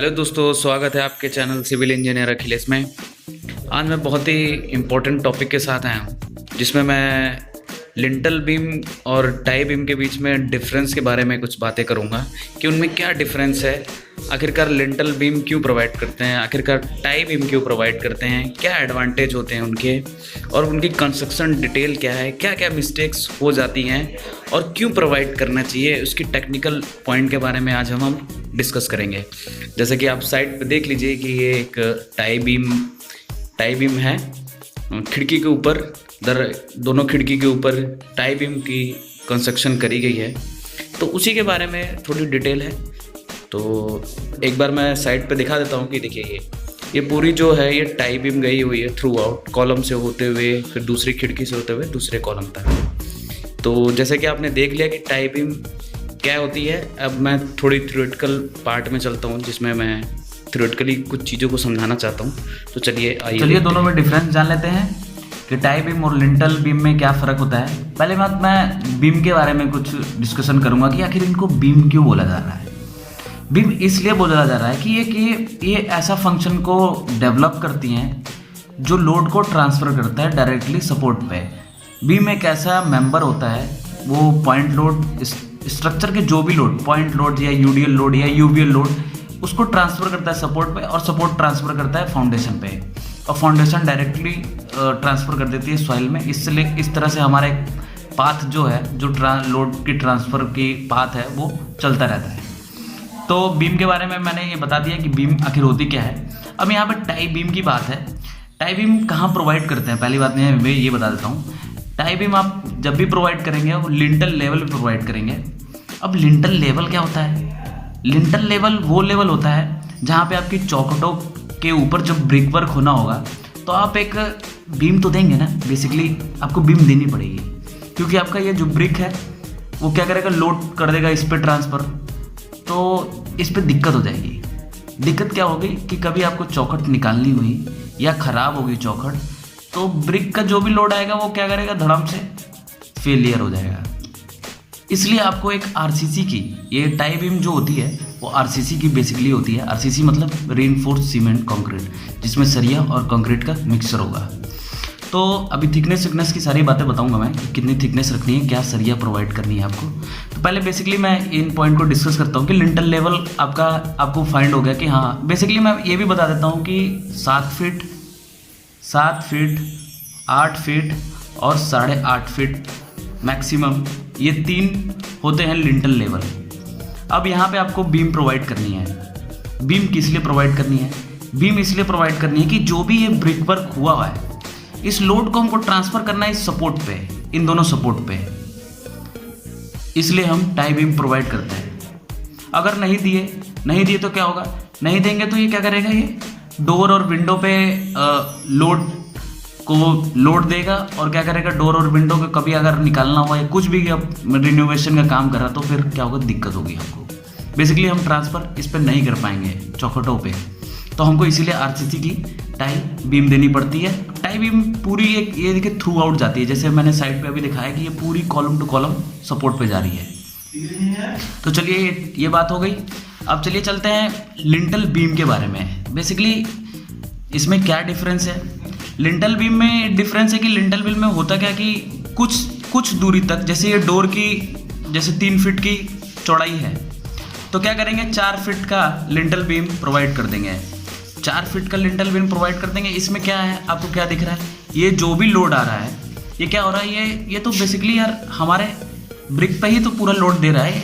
Hello दोस्तों, स्वागत है आपके चैनल सिविल इंजीनियर अखिलेश में। आज मैं बहुत ही इम्पोर्टेंट टॉपिक के साथ आया हूँ, जिसमें मैं लिंटल बीम और टाई बीम के बीच में डिफरेंस के बारे में कुछ बातें करूँगा कि उनमें क्या डिफरेंस है, आखिरकार लिंटल बीम क्यों प्रोवाइड करते हैं, आखिरकार टाई बीम क्यों प्रोवाइड करते हैं, क्या एडवांटेज होते हैं उनके और उनकी कंस्ट्रक्शन डिटेल क्या है, क्या क्या मिस्टेक्स हो जाती हैं और क्यों प्रोवाइड करना चाहिए, उसकी टेक्निकल पॉइंट के बारे में आज हम डिस्कस करेंगे। जैसे कि आप साइड पे देख लीजिए कि ये एक टाई बीम है, खिड़की के ऊपर दोनों खिड़की के ऊपर टाई बीम की कंस्ट्रक्शन करी गई है, तो उसी के बारे में थोड़ी डिटेल है। तो एक बार मैं साइड पे दिखा देता हूँ कि देखिए ये पूरी जो है ये टाई बीम गई हुई है थ्रू आउट, कॉलम से होते हुए फिर दूसरी खिड़की से होते हुए दूसरे कॉलम तक। तो जैसे कि आपने देख लिया कि टाई बीम क्या होती है, अब मैं थोड़ी थ्योरेटिकल पार्ट में चलता हूँ, जिसमें मैं थ्योरेटिकली कुछ चीज़ों को समझाना चाहता हूँ। तो चलिए दोनों में डिफरेंस जान लेते हैं कि टाई बीम और लिंटल बीम में क्या फ़र्क होता है। पहले बात मैं बीम के बारे में कुछ डिस्कशन करूँगा कि आखिर इनको बीम क्यों बोला जा रहा है। बीम इसलिए बोला जा रहा है कि ये ऐसा फंक्शन को डेवलप करती हैं जो लोड को ट्रांसफ़र करता है डायरेक्टली सपोर्ट पे। बीम एक ऐसा मेंबर होता है, वो पॉइंट लोड स्ट्रक्चर के जो भी लोड, पॉइंट लोड या यूडीएल लोड या यूवीएल लोड, उसको ट्रांसफ़र करता है सपोर्ट पे और सपोर्ट ट्रांसफ़र करता है फाउंडेशन पे और फाउंडेशन डायरेक्टली ट्रांसफ़र कर देती है सॉइल में। इसलिए इस तरह से हमारा एक पाथ जो है, जो लोड की ट्रांसफ़र की पाथ है, वो चलता रहता है। तो बीम के बारे में मैंने ये बता दिया कि बीम आखिर होती क्या है। अब यहाँ पर टाई बीम की बात है। टाई बीम कहाँ प्रोवाइड करते हैं, पहली बात मैं ये बता देता हूँ। टाई बीम आप जब भी प्रोवाइड करेंगे वो लिंटल लेवल पे प्रोवाइड करेंगे। अब लिंटल लेवल क्या होता है? लिंटल लेवल वो लेवल होता है जहाँ पे आपकी चौखटों के ऊपर जब ब्रिक वर्क होना होगा तो आप एक बीम तो देंगे ना, बेसिकली आपको बीम देनी पड़ेगी, क्योंकि आपका ये जो ब्रिक है वो क्या करेगा, लोड कर देगा इस पर ट्रांसफ़र, तो इस पर दिक्कत हो जाएगी। दिक्कत क्या होगी कि कभी आपको चौखट निकालनी हुई या ख़राब होगी चौखट, तो ब्रिक का जो भी लोड आएगा वो क्या करेगा, धड़म से फेलियर हो जाएगा। इसलिए आपको एक आरसीसी की, ये टाई बीम जो होती है वो आरसीसी की बेसिकली होती है। आरसीसी मतलब रीइंफोर्स्ड सीमेंट कंक्रीट, जिसमें सरिया और कंक्रीट का मिक्सचर होगा। तो अभी थिकनेस की सारी बातें बताऊंगा मैं कि कितनी थिकनेस रखनी है, क्या सरिया प्रोवाइड करनी है आपको। तो पहले बेसिकली मैं इन पॉइंट को डिस्कस करता हूँ कि लिंटल लेवल आपको फाइंड हो गया कि हाँ, बेसिकली मैं ये भी बता देता हूँ कि 7 फीट 8 फीट और 8.5 फीट मैक्सिमम, ये 3 होते हैं लिंटल लेवल। अब यहाँ पे आपको बीम प्रोवाइड करनी है। बीम किस लिए प्रोवाइड करनी है? बीम इसलिए प्रोवाइड करनी है कि जो भी ये ब्रिक वर्क हुआ है, इस लोड को हमको ट्रांसफ़र करना है इस सपोर्ट पे, इन दोनों सपोर्ट पे, इसलिए हम टाई बीम प्रोवाइड करते हैं। अगर नहीं दिए तो क्या होगा, नहीं देंगे तो ये क्या करेगा, ये डोर और विंडो पे लोड को लोड देगा और क्या करेगा, डोर और विंडो को कभी अगर निकालना हुआ या कुछ भी रिनोवेशन का काम कर रहा तो फिर क्या होगा, दिक्कत होगी हमको। बेसिकली हम ट्रांसफ़र इस पर नहीं कर पाएंगे चौखटों पे, तो हमको इसीलिए आरसीसी की टाई बीम देनी पड़ती है। टाई बीम पूरी एक ये देखिए थ्रू आउट जाती है, जैसे मैंने साइड पे अभी दिखाया कि ये पूरी कॉलम टू कॉलम सपोर्ट पे जा रही है। तो चलिए ये बात हो गई। अब चलिए चलते हैं लिंटल बीम के बारे में। बेसिकली इसमें क्या डिफरेंस है? लिंटल बीम में डिफरेंस है कि लिंटल बीम में होता क्या कि कुछ दूरी तक, जैसे ये डोर की जैसे 3 फीट की चौड़ाई है, तो क्या करेंगे, 4 फीट का लिंटल बीम प्रोवाइड कर देंगे। 4 फीट का लिंटल बीम प्रोवाइड कर देंगे। इसमें क्या है, आपको क्या दिख रहा है, ये जो भी लोड आ रहा है, ये क्या हो रहा है, ये तो बेसिकली यार हमारे ब्रिक पे ही तो पूरा लोड दे रहा है,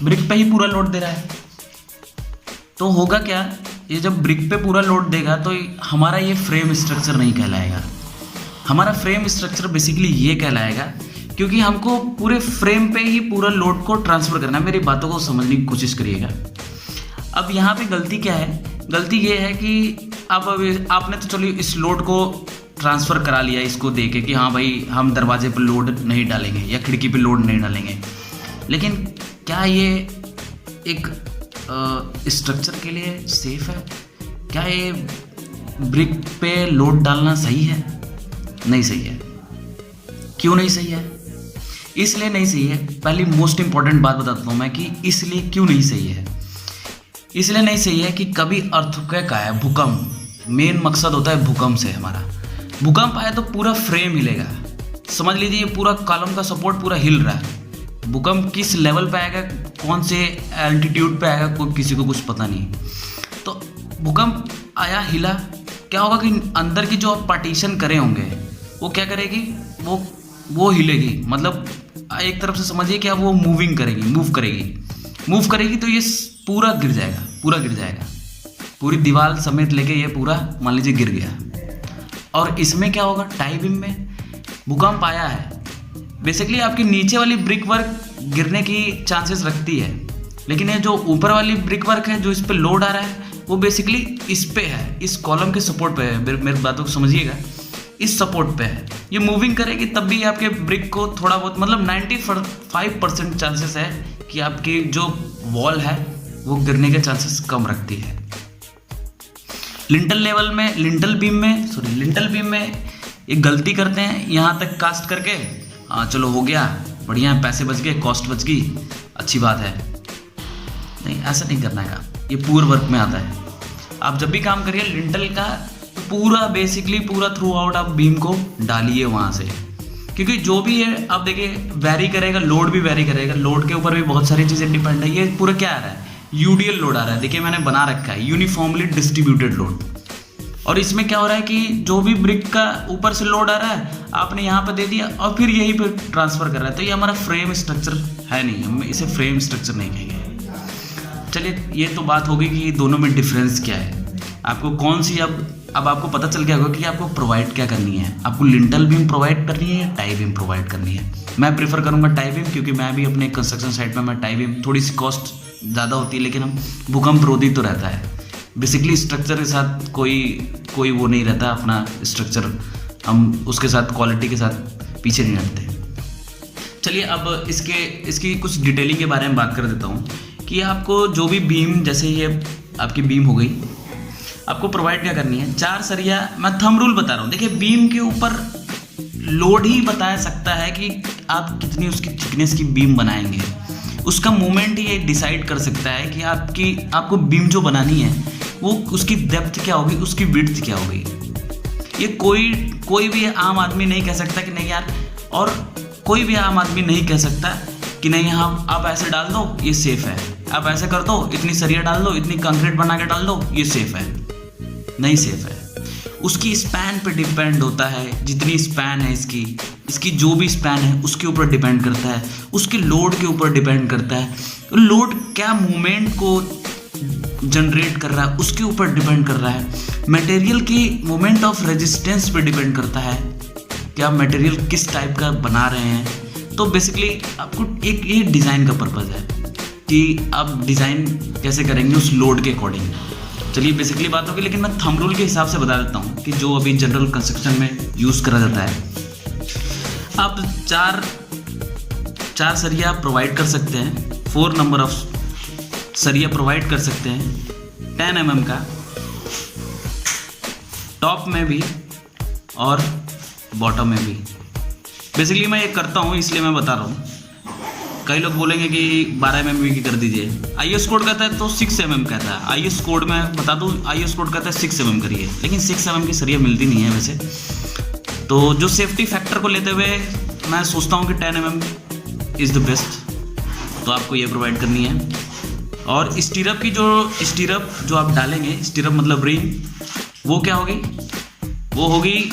ब्रिक पे ही पूरा लोड दे रहा है। तो होगा क्या, ये जब ब्रिक पे पूरा लोड देगा तो हमारा ये फ्रेम स्ट्रक्चर नहीं कहलाएगा। हमारा फ्रेम स्ट्रक्चर बेसिकली ये कहलाएगा, क्योंकि हमको पूरे फ्रेम पे ही पूरा लोड को ट्रांसफ़र करना है। मेरी बातों को समझने की कोशिश करिएगा। अब यहाँ पे गलती क्या है, गलती ये है कि अब आपने तो चलिए इस लोड को ट्रांसफ़र करा लिया इसको दे के कि हाँ भाई हम दरवाजे पर लोड नहीं डालेंगे या खिड़की पे लोड नहीं डालेंगे, लेकिन क्या ये एक स्ट्रक्चर के लिए सेफ है? क्या ये ब्रिक पे लोड डालना सही है? नहीं सही है। क्यों नहीं सही है? इसलिए नहीं सही है, पहली मोस्ट इंपॉर्टेंट बात बताता हूँ मैं कि इसलिए क्यों नहीं सही है। इसलिए नहीं सही है कि कभी अर्थक्वेक आया, भूकंप, मेन मकसद होता है भूकंप से हमारा। भूकंप आया तो पूरा फ्रेम हिलेगा, समझ लीजिए ये पूरा कॉलम का सपोर्ट पूरा हिल रहा है। भूकंप किस लेवल पे आएगा, कौन से एल्टीट्यूड पे आएगा, कोई किसी को कुछ पता नहीं। तो भूकंप आया, हिला, क्या होगा कि अंदर की जो आप पार्टीशन करे होंगे वो क्या करेगी, वो हिलेगी। मतलब एक तरफ से समझिए कि वो मूव करेगी तो ये पूरा गिर जाएगा, पूरी दीवार समेत लेके ये पूरा मान लीजिए गिर गया। और इसमें क्या होगा, टाई बीम में भूकंप आया है, बेसिकली आपकी नीचे वाली ब्रिक वर्क गिरने की चांसेस रखती है, लेकिन ये जो ऊपर वाली ब्रिक वर्क है जो इस पे लोड आ रहा है वो बेसिकली इस पे है, इस कॉलम के सपोर्ट पे है। मेरी बातों को समझिएगा, इस सपोर्ट पे है, ये मूविंग करेगी तब भी आपके ब्रिक को थोड़ा बहुत, मतलब 95% चांसेस है कि आपकी जो वॉल है वो गिरने के चांसेस कम रखती है। लिंटल बीम में एक गलती करते हैं, यहाँ तक कास्ट करके हाँ चलो हो गया, बढ़िया, पैसे बच गए, कॉस्ट बच गई, अच्छी बात है। नहीं, ऐसा नहीं करना है, ये पूर वर्क में आता है। आप जब भी काम करिए लिंटल का बेसिकली पूरा थ्रू आउट आप बीम को डालिए वहाँ से, क्योंकि जो भी है आप देखिए वैरी करेगा, लोड भी वैरी करेगा, लोड के ऊपर भी बहुत सारी चीज़ें डिपेंड है। ये पूरा क्या आ रहा है, यूडीएल लोड आ रहा है, देखिए मैंने बना रखा है यूनिफॉर्मली डिस्ट्रीब्यूटेड लोड। और इसमें क्या हो रहा है कि जो भी ब्रिक का ऊपर से लोड आ रहा है आपने यहाँ पे दे दिया और फिर यहीं पे ट्रांसफ़र कर रहा है, तो ये हमारा फ्रेम स्ट्रक्चर है नहीं, हम इसे फ्रेम स्ट्रक्चर नहीं कहेंगे। चलिए ये तो बात होगी कि दोनों में डिफरेंस क्या है, आपको कौन सी अब आपको पता चल गया होगा कि आपको प्रोवाइड क्या करनी है, आपको लिंटल बीम प्रोवाइड करनी है या टाई बीम प्रोवाइड करनी है। मैं प्रेफर करूँगा टाई बीम, क्योंकि मैं भी अपने कंस्ट्रक्शन साइट में मैं टाई बीम, थोड़ी सी कॉस्ट ज़्यादा होती है लेकिन हम भूकंप रोधी तो रहता है, बेसिकली स्ट्रक्चर के साथ कोई वो नहीं रहता, अपना स्ट्रक्चर हम उसके साथ क्वालिटी के साथ पीछे नहीं हटते। चलिए अब इसकी कुछ डिटेलिंग के बारे में बात कर देता हूँ कि आपको जो भी बीम, जैसे ये आपकी बीम हो गई, आपको प्रोवाइड क्या करनी है, 4 सरिया। मैं थंब रूल बता रहा हूँ, देखिए बीम के ऊपर लोड ही बता सकता है कि आप कितनी उसकी थिकनेस की बीम बनाएंगे, उसका मोमेंट ये डिसाइड कर सकता है कि आपको बीम जो बनानी है वो उसकी डेप्थ क्या होगी, उसकी विड्थ क्या होगी। ये कोई भी आम आदमी नहीं कह सकता कि नहीं यार, और कोई भी आम आदमी नहीं कह सकता कि नहीं हाँ आप ऐसे डाल दो ये सेफ है, आप ऐसे कर दो, इतनी सरिया डाल दो, इतनी कंक्रीट बना के डाल दो, ये सेफ है। नहीं सेफ है, उसकी स्पैन पे डिपेंड होता है, जितनी स्पैन है इसकी जो भी स्पैन है उसके ऊपर डिपेंड करता है, उसके लोड के ऊपर डिपेंड करता है, लोड क्या मूवमेंट को जनरेट कर रहा है उसके ऊपर डिपेंड कर रहा है, मटेरियल की मोमेंट ऑफ रेजिस्टेंस पे डिपेंड करता है कि आप मटेरियल किस टाइप का बना रहे हैं। तो बेसिकली आपको एक ये डिज़ाइन का पर्पज़ है कि आप डिज़ाइन कैसे करेंगे उस लोड के अकॉर्डिंग। चलिए बेसिकली बात होगी, लेकिन मैं थंब रूल के हिसाब से बता देता हूँ कि जो अभी जनरल कंस्ट्रक्शन में यूज़ करा जाता है, आप चार सरिया प्रोवाइड कर सकते हैं, 4 नंबर ऑफ सरिया प्रोवाइड कर सकते हैं 10 mm का, टॉप में भी और बॉटम में भी। बेसिकली मैं ये करता हूँ इसलिए मैं बता रहा हूँ, कई लोग बोलेंगे कि 12 mm की कर दीजिए, IS कोड कहता है तो 6 mm कहता है, IS कोड में बता दूँ, IS कोड कहता है 6 mm करिए, लेकिन 6 mm की सरिया मिलती नहीं है वैसे। तो जो सेफ्टी फैक्टर को लेते हुए मैं सोचता हूँ कि 10 mm इज़ द बेस्ट, तो आपको ये प्रोवाइड करनी है। और स्टीरअप जो आप डालेंगे, स्टीरअप मतलब रिंग, वो क्या होगी, वो होगी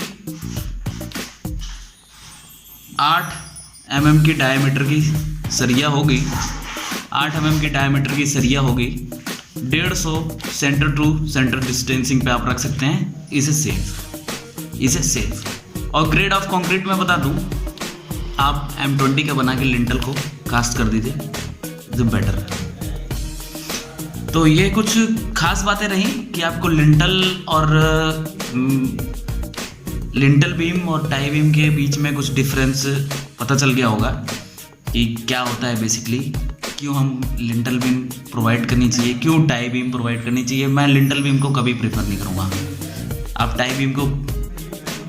8 mm की डायमीटर की सरिया होगी, 8 mm की डायमीटर की सरिया होगी, 150 सेंटर टू सेंटर डिस्टेंसिंग पे आप रख सकते हैं, इसे सेफ। और ग्रेड ऑफ कंक्रीट में बता दूं, आप M20 का बना के लिंटल को कास्ट कर दीजिए, जो बेटर है। तो ये कुछ खास बातें रही कि आपको लिंटल बीम और टाई बीम के बीच में कुछ डिफरेंस पता चल गया होगा कि क्या होता है बेसिकली, क्यों हम लिंटल बीम प्रोवाइड करनी चाहिए, क्यों टाई बीम प्रोवाइड करनी चाहिए। मैं लिंटल बीम को कभी प्रेफर नहीं करूँगा, आप टाई बीम को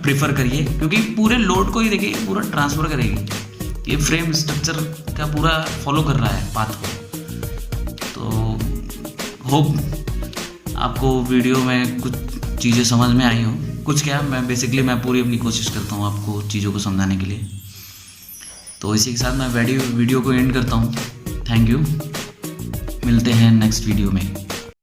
प्रेफर करिए, क्योंकि पूरे लोड को ही देखिए पूरा ट्रांसफ़र करेगी, ये फ्रेम स्ट्रक्चर का पूरा फॉलो कर रहा है पाथ को। तो होप आपको वीडियो में कुछ चीज़ें समझ में आई हो। कुछ क्या, मैं पूरी अपनी कोशिश करता हूँ आपको चीज़ों को समझाने के लिए। तो इसी के साथ मैं वीडियो को एंड करता हूँ। थैंक यू, मिलते हैं नेक्स्ट वीडियो में।